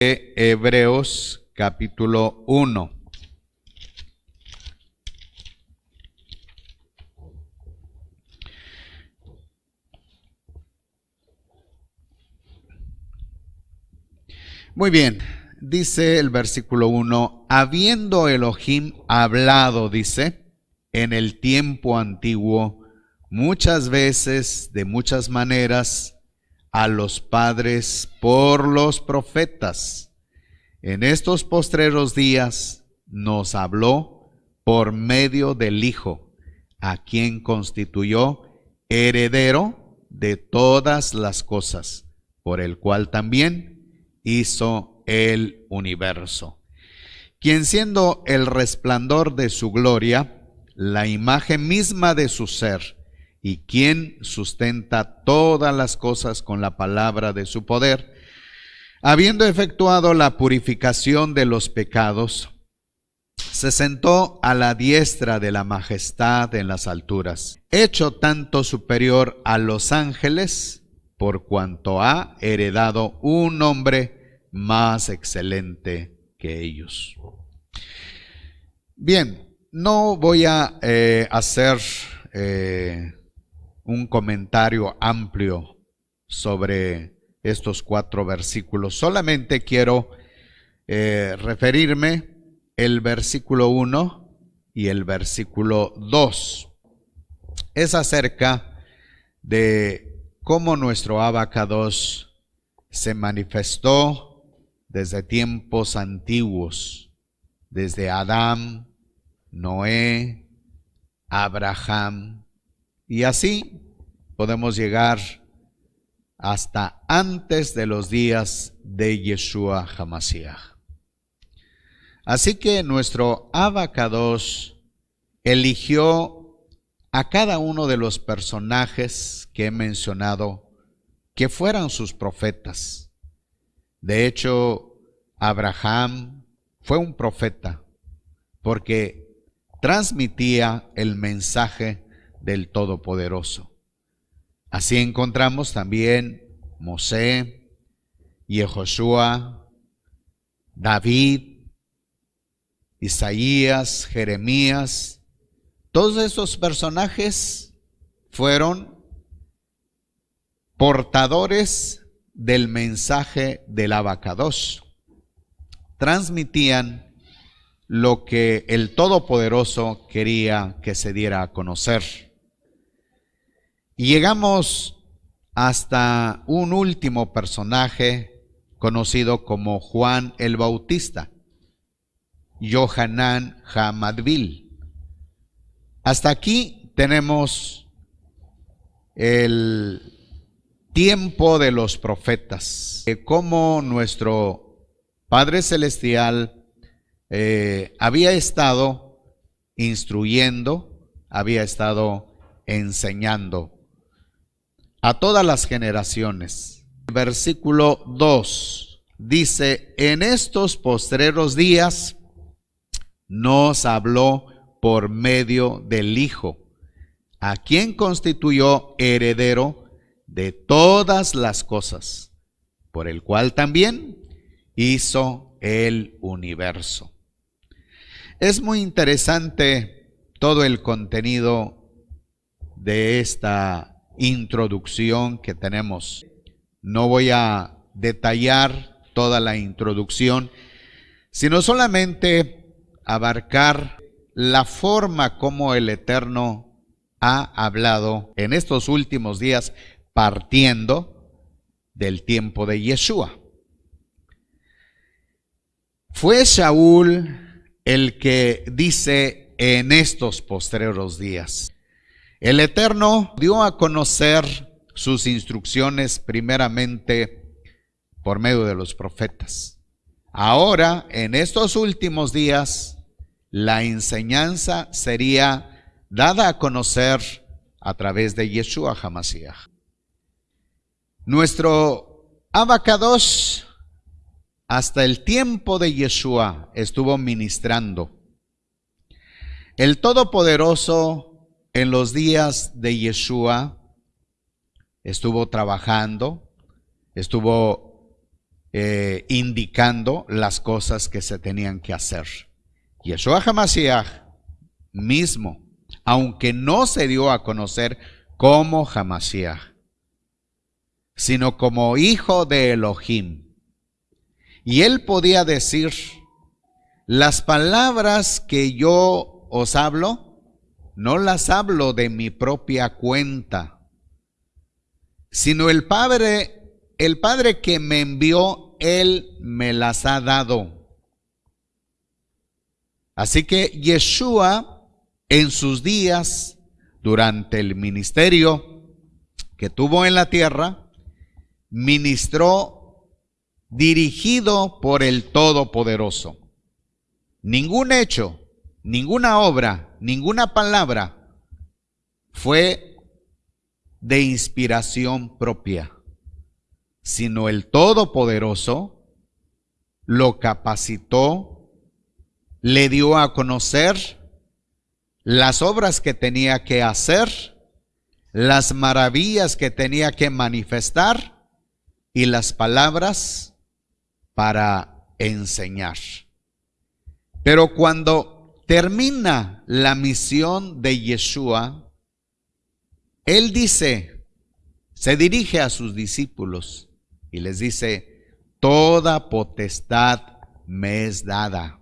Hebreos capítulo 1. Muy bien, dice el versículo 1, habiendo Elohim hablado, dice, en el tiempo antiguo, muchas veces, de muchas maneras, a los padres por los profetas. En estos postreros días nos habló por medio del Hijo, a quien constituyó heredero de todas las cosas, por el cual también hizo el universo, quien siendo el resplandor de su gloria, la imagen misma de su ser, y quien sustenta todas las cosas con la palabra de su poder, habiendo efectuado la purificación de los pecados, se sentó a la diestra de la majestad en las alturas, hecho tanto superior a los ángeles, por cuanto ha heredado un nombre más excelente que ellos. Bien, no voy a hacer un comentario amplio sobre estos 4 versículos. Solamente quiero referirme el versículo 1 y el versículo 2. Es acerca de cómo nuestro Abacados se manifestó desde tiempos antiguos, desde Adán, Noé, Abraham, y así podemos llegar hasta antes de los días de Yeshua HaMashiach. Así que nuestro Abacados eligió a cada uno de los personajes que he mencionado que fueran sus profetas. De hecho, Abraham fue un profeta porque transmitía el mensaje del Todopoderoso. Así encontramos también Mosé, Yehoshua, David, Isaías, Jeremías. Todos esos personajes fueron portadores del mensaje del Abacados. Transmitían lo que el Todopoderoso quería que se diera a conocer. Y llegamos hasta un último personaje conocido como Juan el Bautista, Yohanan HaMatvil. Hasta aquí tenemos el tiempo de los profetas, cómo nuestro Padre Celestial había estado instruyendo, había estado enseñando a todas las generaciones. Versículo 2 dice, en estos postreros días nos habló por medio del Hijo, a quien constituyó heredero de todas las cosas, por el cual también hizo el universo. Es muy interesante todo el contenido de esta introducción que tenemos. No voy a detallar toda la introducción, sino solamente abarcar la forma como el Eterno ha hablado en estos últimos días, partiendo del tiempo de Yeshua. Fue Shaul el que dice en estos postreros días. El Eterno dio a conocer sus instrucciones primeramente por medio de los profetas. Ahora, en estos últimos días, la enseñanza sería dada a conocer a través de Yeshua HaMashiach. Nuestro Abacados, hasta el tiempo de Yeshua, estuvo ministrando. El Todopoderoso en los días de Yeshua estuvo trabajando, estuvo indicando las cosas que se tenían que hacer. Yeshua HaMashiach mismo, aunque no se dio a conocer como HaMashiach, sino como hijo de Elohim. Y él podía decir, las palabras que yo os hablo, no las hablo de mi propia cuenta, sino el Padre que me envió, él me las ha dado. Así que Yeshua, en sus días, durante el ministerio que tuvo en la tierra, ministró dirigido por el Todopoderoso. Ningún hecho, ninguna obra, ninguna palabra fue de inspiración propia, sino el Todopoderoso lo capacitó, le dio a conocer las obras que tenía que hacer, las maravillas que tenía que manifestar y las palabras para enseñar. Pero cuando termina la misión de Yeshua, él dice, se dirige a sus discípulos y les dice, toda potestad me es dada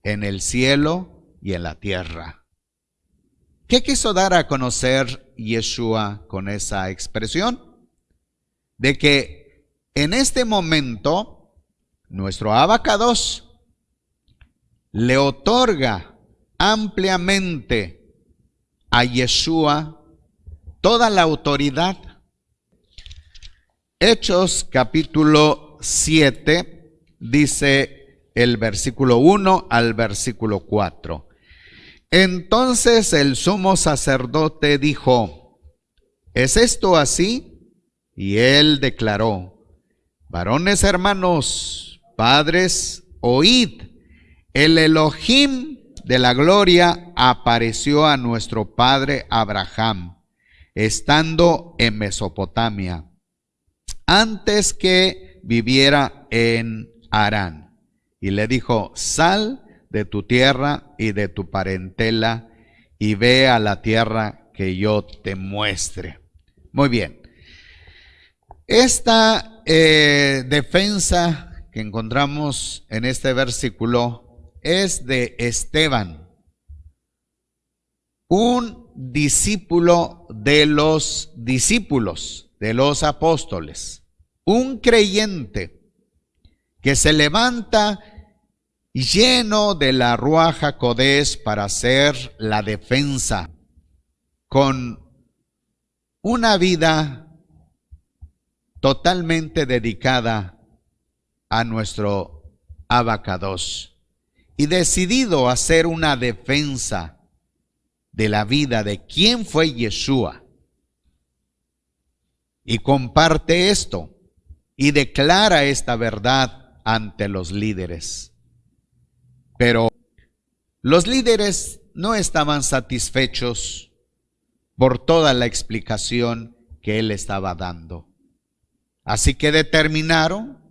en el cielo y en la tierra. ¿Qué quiso dar a conocer Yeshua con esa expresión? De que en este momento nuestro Abacados le otorga ampliamente a Yeshua toda la autoridad. Hechos capítulo 7 dice el versículo 1 al versículo 4. Entonces el sumo sacerdote dijo, ¿es esto así? Y él declaró, varones hermanos, padres, oíd, el Elohim de la gloria apareció a nuestro padre Abraham, estando en Mesopotamia, antes que viviera en Harán. Y le dijo, sal de tu tierra y de tu parentela y ve a la tierra que yo te muestre. Muy bien. Esta defensa que encontramos en este versículo es de Esteban, un discípulo de los discípulos, de los apóstoles, un creyente que se levanta lleno de la Ruaj HaKodesh para hacer la defensa con una vida totalmente dedicada a nuestro Abacados y decidido a hacer una defensa de la vida de quién fue Yeshua. Y comparte esto y declara esta verdad ante los líderes. Pero los líderes no estaban satisfechos por toda la explicación que él estaba dando. Así que determinaron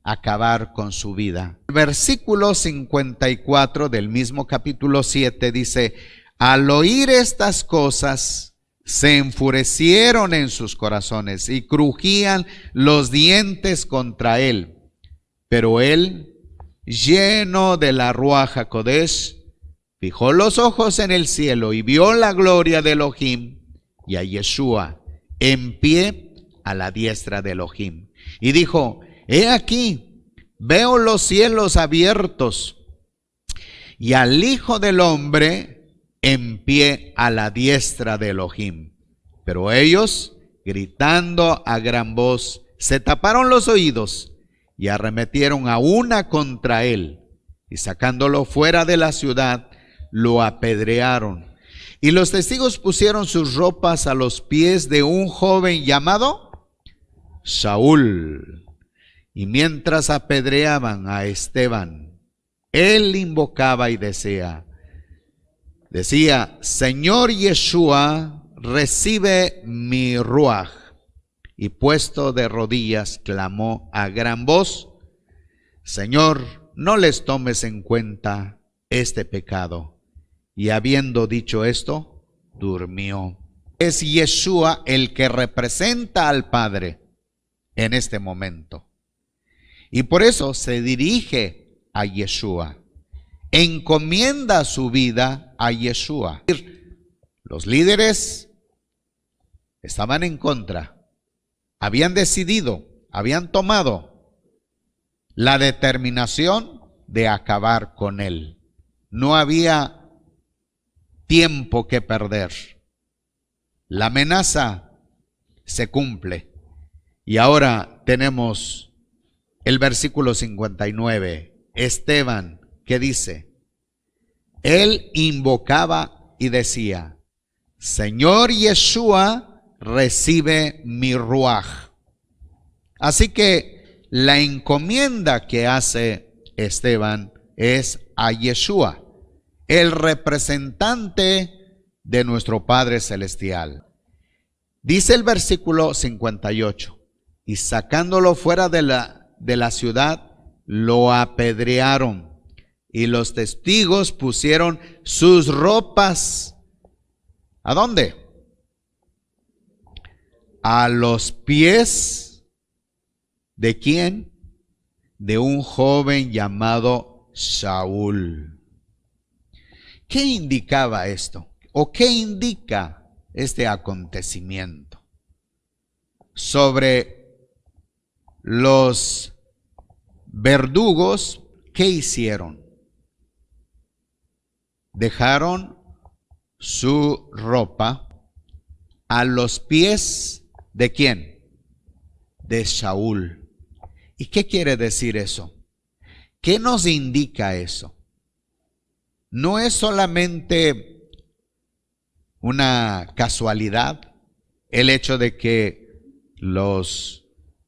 acabar con su vida. El versículo 54 del mismo capítulo 7 dice, al oír estas cosas, se enfurecieron en sus corazones y crujían los dientes contra él. Pero él, lleno de la Ruaj HaKodesh, fijó los ojos en el cielo y vio la gloria de Elohim y a Yeshua en pie a la diestra de Elohim. Y dijo, he aquí, veo los cielos abiertos y al Hijo del Hombre en pie a la diestra de Elohim. Pero ellos, gritando a gran voz, se taparon los oídos y arremetieron a una contra él, y sacándolo fuera de la ciudad, lo apedrearon. Y los testigos pusieron sus ropas a los pies de un joven llamado Saúl. Y mientras apedreaban a Esteban, él invocaba y decía, Señor Yeshua, recibe mi ruaj. y puesto de rodillas clamó a gran voz: Señor, no les tomes en cuenta este pecado. Y habiendo dicho esto, durmió. Es Yeshua el que representa al Padre en este momento. Y por eso se dirige a Yeshua. Encomienda su vida a Yeshua. Los líderes estaban en contra. Habían decidido, habían tomado la determinación de acabar con él. No había tiempo que perder. La amenaza se cumple. Y ahora tenemos el versículo 59. Esteban, que dice: él invocaba y decía: Señor Yeshua, recibe mi ruaj. Así que la encomienda que hace Esteban es a Yeshua, el representante de nuestro Padre Celestial. Dice el versículo 58, y sacándolo fuera de la ciudad, lo apedrearon, y los testigos pusieron sus ropas. ¿A dónde? A los pies ¿de quién? De un joven llamado Saúl. ¿Qué indicaba esto? ¿O qué indica este acontecimiento? Sobre los verdugos, ¿qué hicieron? Dejaron su ropa a los pies ¿de quién? De Saúl. ¿Y qué quiere decir eso? ¿Qué nos indica eso? No es solamente una casualidad el hecho de que los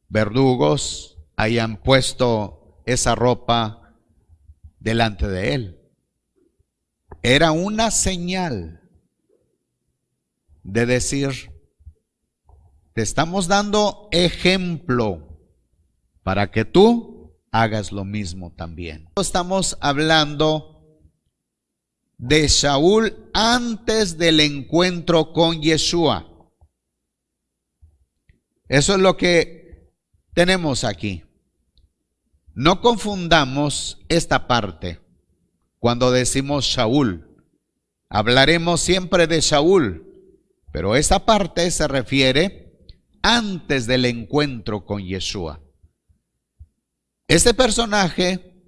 verdugos hayan puesto esa ropa delante de él. Era una señal de decir: te estamos dando ejemplo para que tú hagas lo mismo también. Estamos hablando de Saúl antes del encuentro con Yeshua. Eso es lo que tenemos aquí. No confundamos esta parte. Cuando decimos Saúl, hablaremos siempre de Saúl, pero esta parte se refiere antes del encuentro con Yeshua. Este personaje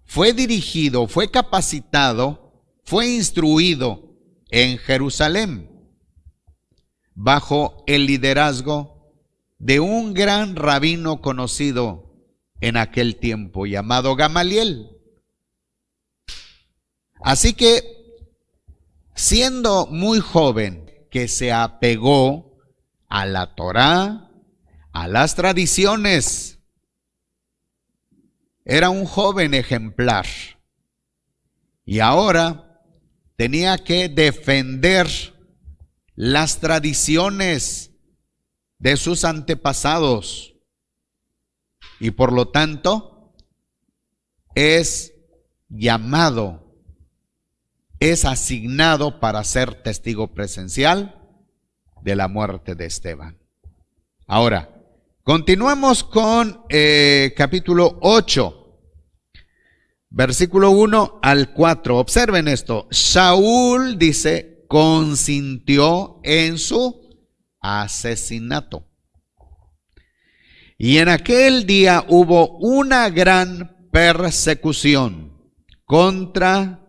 fue dirigido, fue capacitado, fue instruido en Jerusalén bajo el liderazgo de un gran rabino conocido en aquel tiempo llamado Gamaliel. Así que, siendo muy joven, que se apegó a la Torá, a las tradiciones, era un joven ejemplar y ahora tenía que defender las tradiciones de sus antepasados y por lo tanto es llamado, es asignado para ser testigo presencial de la muerte de Esteban. Ahora, continuamos con capítulo 8, versículo 1 al 4. Observen esto. Saúl, dice, consintió en su asesinato. Y en aquel día hubo una gran persecución contra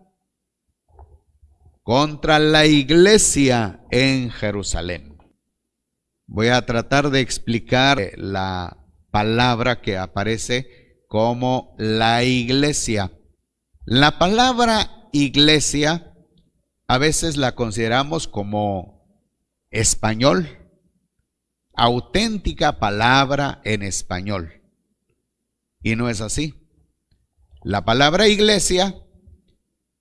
la iglesia en Jerusalén. Voy a tratar de explicar la palabra que aparece como la iglesia. La palabra iglesia a veces la consideramos como español, auténtica palabra en español. Y no es así. La palabra iglesia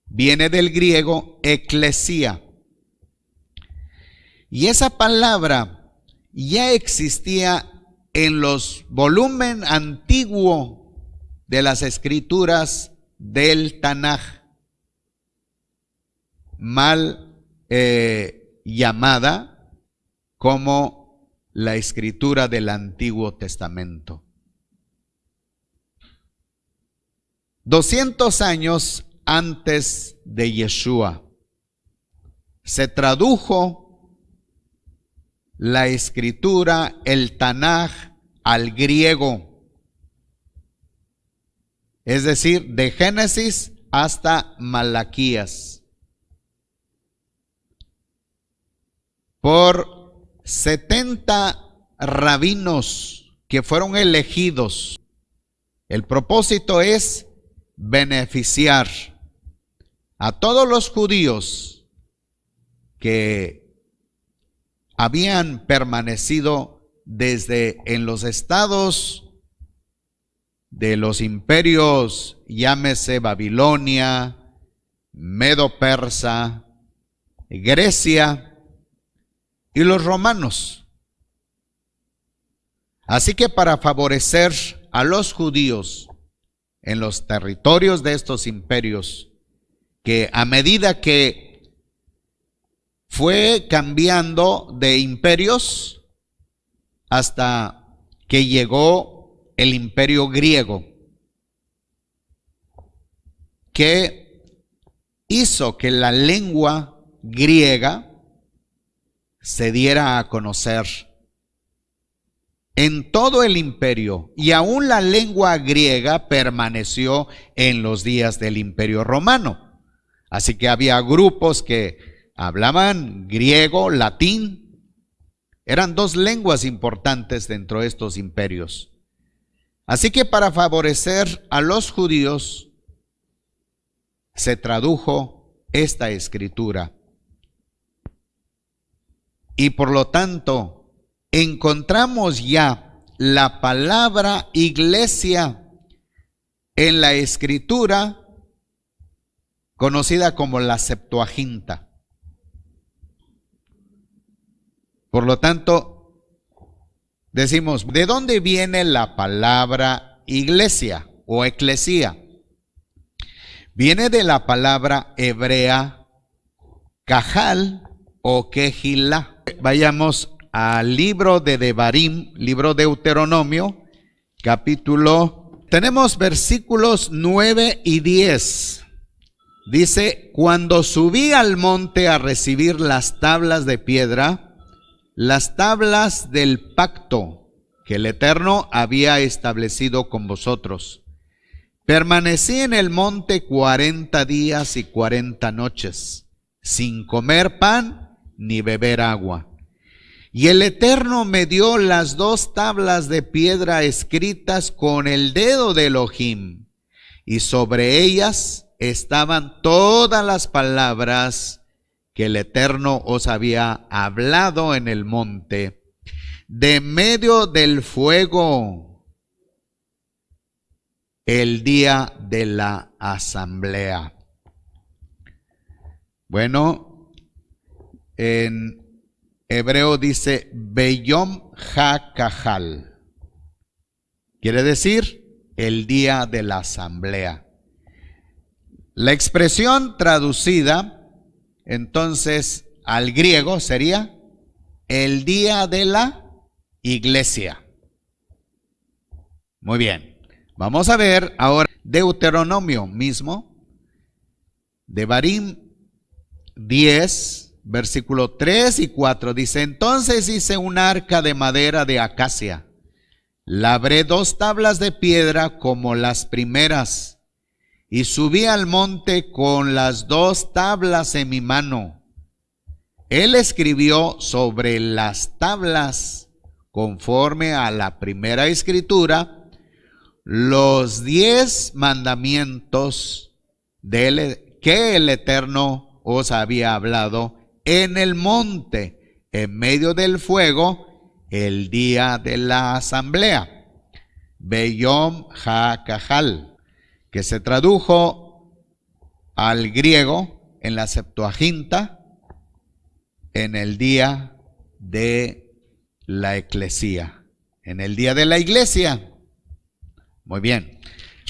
viene del griego eclesia. Y esa palabra ya existía en los volúmenes antiguos de las escrituras del Tanaj, mal llamada como la escritura del Antiguo Testamento. 200 años antes de Yeshua se tradujo la escritura, el Tanaj, al griego, es decir, de Génesis hasta Malaquías, por 70 rabinos que fueron elegidos. El propósito es beneficiar a todos los judíos que habían permanecido desde en los estados de los imperios, llámese Babilonia, Medo-Persa, Grecia y los romanos. Así que para favorecer a los judíos en los territorios de estos imperios, que a medida que fue cambiando de imperios hasta que llegó el imperio griego, que hizo que la lengua griega se diera a conocer en todo el imperio, y aún la lengua griega permaneció en los días del Imperio Romano. Así que había grupos que hablaban griego, latín. Eran dos lenguas importantes dentro de estos imperios. Así que para favorecer a los judíos se tradujo esta escritura. Y por lo tanto, encontramos ya la palabra iglesia en la escritura conocida como la Septuaginta. Por lo tanto, decimos, ¿de dónde viene la palabra iglesia o eclesía? Viene de la palabra hebrea cajal o quejilá. Vayamos al libro de Devarim, libro de Deuteronomio, capítulo, tenemos versículos 9 y 10. Dice, cuando subí al monte a recibir las tablas de piedra, las tablas del pacto que el Eterno había establecido con vosotros, permanecí en el monte 40 días y 40 noches, sin comer pan ni beber agua. Y el Eterno me dio las 2 tablas de piedra escritas con el dedo de Elohim, y sobre ellas estaban todas las palabras que el Eterno os había hablado en el monte, de medio del fuego, el día de la asamblea. Bueno, en hebreo dice Beyom HaKahal, quiere decir el día de la asamblea. La expresión traducida entonces al griego sería el día de la iglesia. Muy bien, vamos a ver ahora Deuteronomio mismo, Devarim 10, versículo 3 y 4, dice, entonces hice un arca de madera de acacia, labré 2 tablas de piedra como las primeras, y subí al monte con las 2 tablas en mi mano. Él escribió sobre las tablas, conforme a la primera escritura, los 10 mandamientos que el Eterno os había hablado en el monte, en medio del fuego, el día de la asamblea. Beyom HaKahal, que se tradujo al griego en la Septuaginta, en el día de la eclesía, en el día de la iglesia. Muy bien,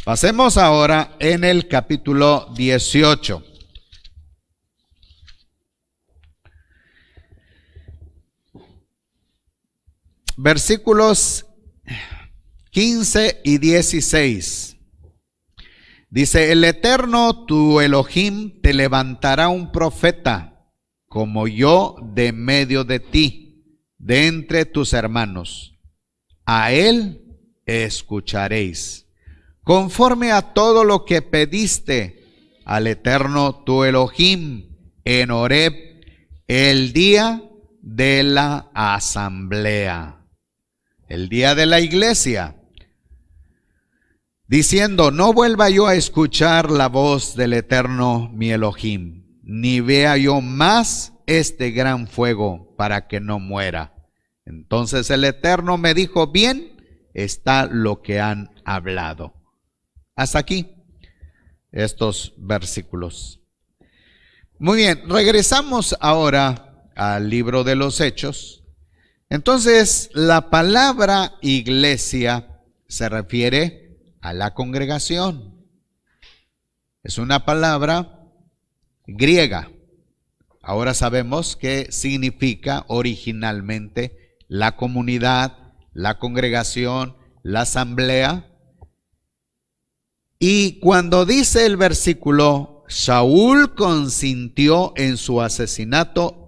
pasemos ahora en el capítulo 18. Versículos 15 y 16. Dice: el Eterno tu Elohim te levantará un profeta como yo de medio de ti, de entre tus hermanos. A él escucharéis, conforme a todo lo que pediste al Eterno tu Elohim en Horeb, el día de la asamblea, el día de la iglesia, diciendo: no vuelva yo a escuchar la voz del Eterno mi Elohim, ni vea yo más este gran fuego, para que no muera. Entonces el Eterno me dijo: bien está lo que han hablado. Hasta aquí estos versículos. Muy bien, regresamos ahora al libro de los Hechos. Entonces, la palabra iglesia se refiere a la congregación. Es una palabra griega. Ahora sabemos qué significa originalmente la comunidad, la congregación, la asamblea. Y cuando dice el versículo: Saúl consintió en su asesinato,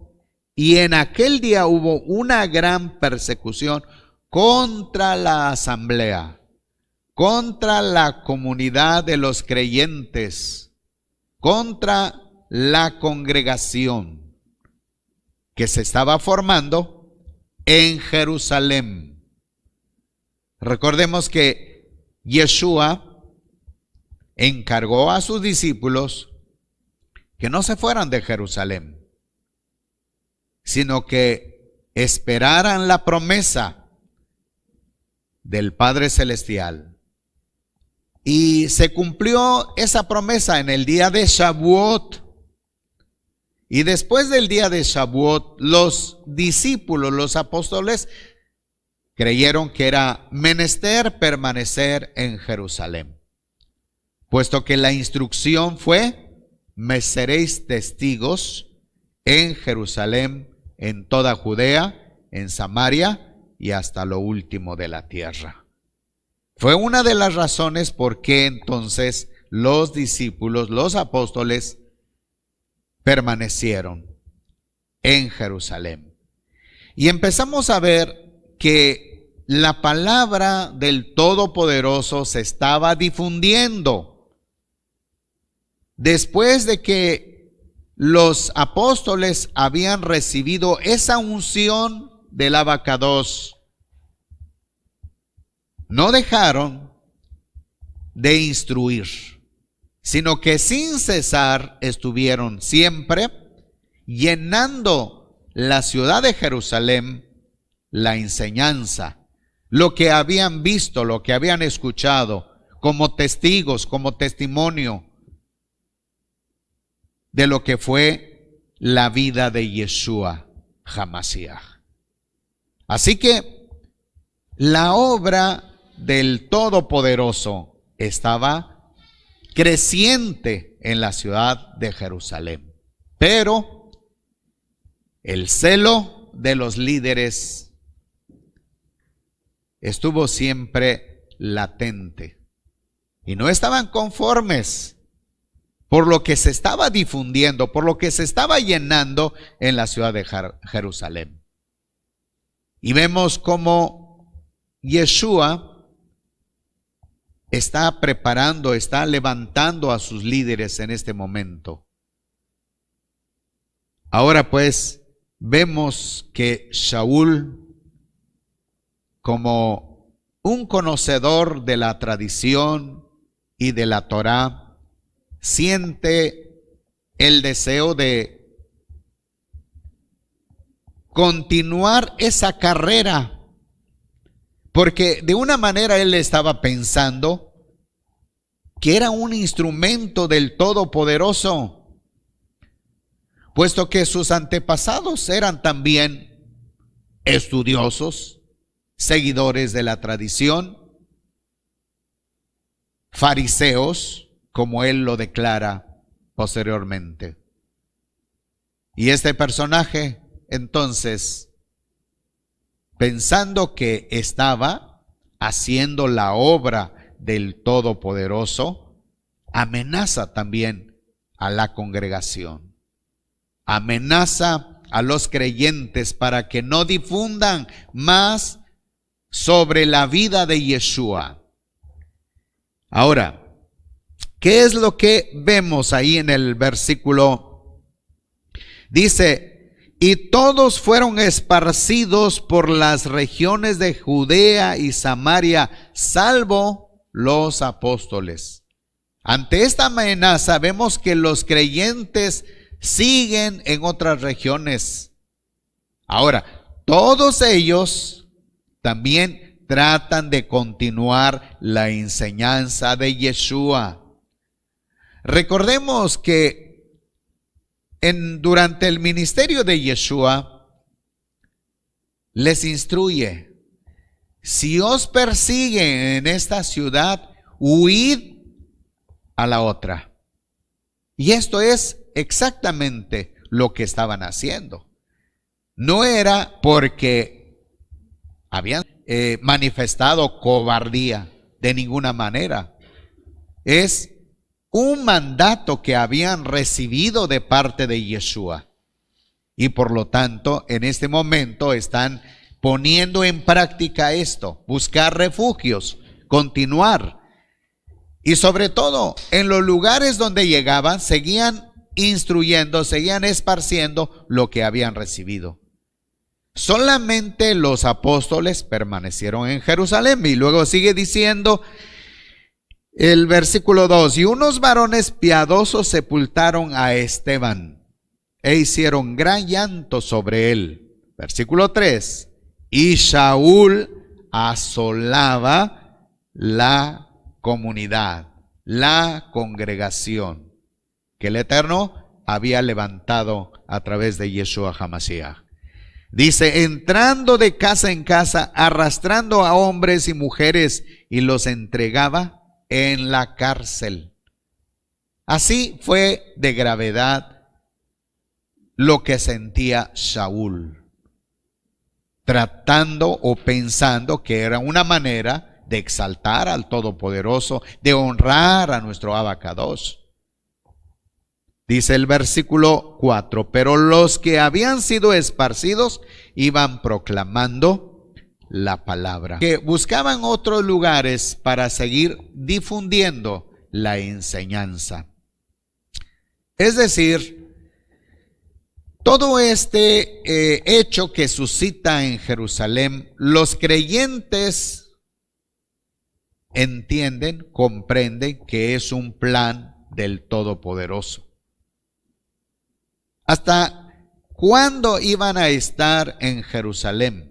y en aquel día hubo una gran persecución contra la asamblea, contra la comunidad de los creyentes, contra la congregación que se estaba formando en Jerusalén. Recordemos que Yeshua encargó a sus discípulos que no se fueran de Jerusalén, sino que esperaran la promesa del Padre Celestial. Y se cumplió esa promesa en el día de Shavuot. Y después del día de Shavuot, los discípulos, los apóstoles, creyeron que era menester permanecer en Jerusalén, puesto que la instrucción fue: me seréis testigos en Jerusalén, en toda Judea, en Samaria y hasta lo último de la tierra. Fue una de las razones por qué entonces los discípulos, los apóstoles, permanecieron en Jerusalén. Y empezamos a ver que la palabra del Todopoderoso se estaba difundiendo. Después de que los apóstoles habían recibido esa unción del Abacados, no dejaron de instruir, sino que sin cesar estuvieron siempre llenando la ciudad de Jerusalén la enseñanza, lo que habían visto, lo que habían escuchado, como testigos, como testimonio de lo que fue la vida de Yeshua HaMashiach. Así que la obra del Todopoderoso estaba creciente en la ciudad de Jerusalén, pero el celo de los líderes estuvo siempre latente y no estaban conformes por lo que se estaba difundiendo, por lo que se estaba llenando en la ciudad de Jerusalén. Y vemos cómo Yeshua está preparando, está levantando a sus líderes en este momento. Ahora pues vemos que Saúl, como un conocedor de la tradición y de la Torá, siente el deseo de continuar esa carrera, porque de una manera él estaba pensando que era un instrumento del Todopoderoso, puesto que sus antepasados eran también estudiosos, seguidores de la tradición, fariseos, como él lo declara posteriormente. Y este personaje, entonces, pensando que estaba haciendo la obra del Todopoderoso, amenaza también a la congregación. Amenaza a los creyentes para que no difundan más sobre la vida de Yeshua. Ahora, ¿qué es lo que vemos ahí en el versículo? Dice, y todos fueron esparcidos por las regiones de Judea y Samaria, salvo los apóstoles. Ante esta amenaza vemos que los creyentes siguen en otras regiones. Ahora, todos ellos también tratan de continuar la enseñanza de Yeshua. Recordemos que durante el ministerio de Yeshua les instruye: si os persiguen en esta ciudad, huid a la otra. Y esto es exactamente lo que estaban haciendo. No era porque habían manifestado cobardía, de ninguna manera. Es un mandato que habían recibido de parte de Yeshua. Y por lo tanto, en este momento están poniendo en práctica esto, buscar refugios, continuar. Y sobre todo, en los lugares donde llegaban, seguían instruyendo, seguían esparciendo lo que habían recibido. Solamente los apóstoles permanecieron en Jerusalén. Y luego sigue diciendo el versículo 2, y unos varones piadosos sepultaron a Esteban e hicieron gran llanto sobre él. Versículo 3, y Saúl asolaba la comunidad, la congregación que el Eterno había levantado a través de Yeshua HaMashiach. Dice, entrando de casa en casa, arrastrando a hombres y mujeres, y los entregaba en la cárcel. Así fue de gravedad lo que sentía Saúl, tratando o pensando que era una manera de exaltar al Todopoderoso, de honrar a nuestro Abacadosh. Dice el versículo 4, pero los que habían sido esparcidos iban proclamando la palabra, que buscaban otros lugares para seguir difundiendo la enseñanza. Es decir, todo este hecho que suscita en Jerusalén, los creyentes entienden, comprenden que es un plan del Todopoderoso. ¿Hasta cuándo iban a estar en Jerusalén?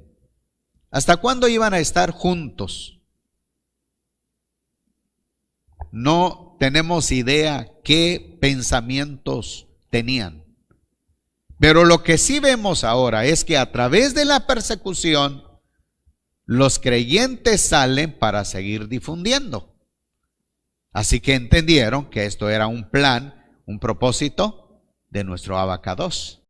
¿Hasta cuándo iban a estar juntos? No tenemos idea qué pensamientos tenían. Pero lo que sí vemos ahora es que a través de la persecución, los creyentes salen para seguir difundiendo. Así que entendieron que esto era un plan, un propósito de nuestro Abacadosh.